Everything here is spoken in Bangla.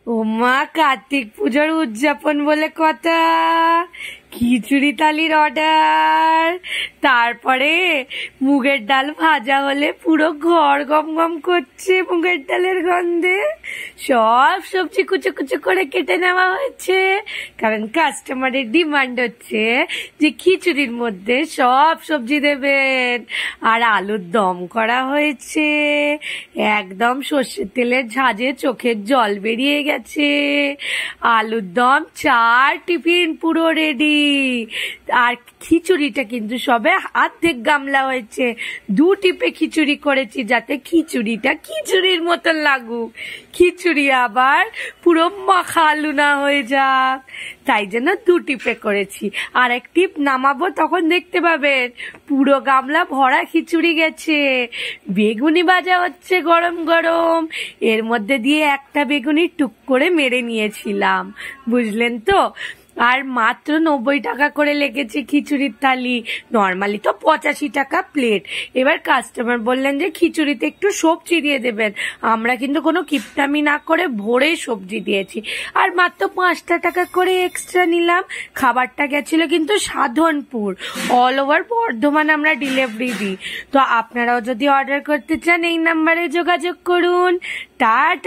ওমা, কার্তিক পুজোর উদযাপন বলে কথা। খিচুড়ি থালির অর্ডার, তারপরে মুগের ডাল ভাজা হলে পুরো ঘর গম গম করছে মুগের ডালের গন্ধে। সব সবজি কুচো কুচো করে কেটে নেওয়া হয়েছে, কারণ কাস্টমারের ডিমান্ড হচ্ছে যে খিচুড়ির মধ্যে সব সবজি দেবেন। আর আলুর দম করা হয়েছে, একদম সর্ষের তেলের ঝাঁজে চোখের জল বেরিয়ে গেছে। আলুর দম 4 টিফিন পুরো রেডি। আর খিচুড়িটা কিন্তু সবে অর্ধেক গামলা হয়েছে, 2 টিপে খিচুড়ি করেছি যাতে খিচুড়িটা খিচুড়ির মতন লাগুক, খিচুড়ি আবার পুরো মাখা আলু না হয়ে যাক, তাই জন্য 2 টিপে করেছি। আর এক টিপ নামাবো তখন দেখতে পাবেন পুরো গামলা ভরা খিচুড়ি গেছে। বেগুনি ভাজা হচ্ছে গরম গরম, এর মধ্যে দিয়ে একটা বেগুনি টুক করে মেরে নিয়েছিলাম, বুঝলেন তো। আর মাত্র 90 টাকা করে লেগেছে খিচুড়ির থালি, নর্মালি তো 85 টাকা প্লেট। এবার কাস্টমার বললেন যে খিচুড়িতে একটু সবজি দিয়ে দেবেন, আমরা কিন্তু কোনো কিপটামি না করে ভরে সবজি দিয়েছি। আর মাত্র 5 টাকা করে এক্সট্রা নিলাম। খাবারটা গেছিল কিন্তু সাধনপুর, অল ওভার বর্ধমান আমরা ডেলিভারি দিই। তো আপনারাও যদি অর্ডার করতে চান এই নাম্বারে যোগাযোগ করুন। টাটা।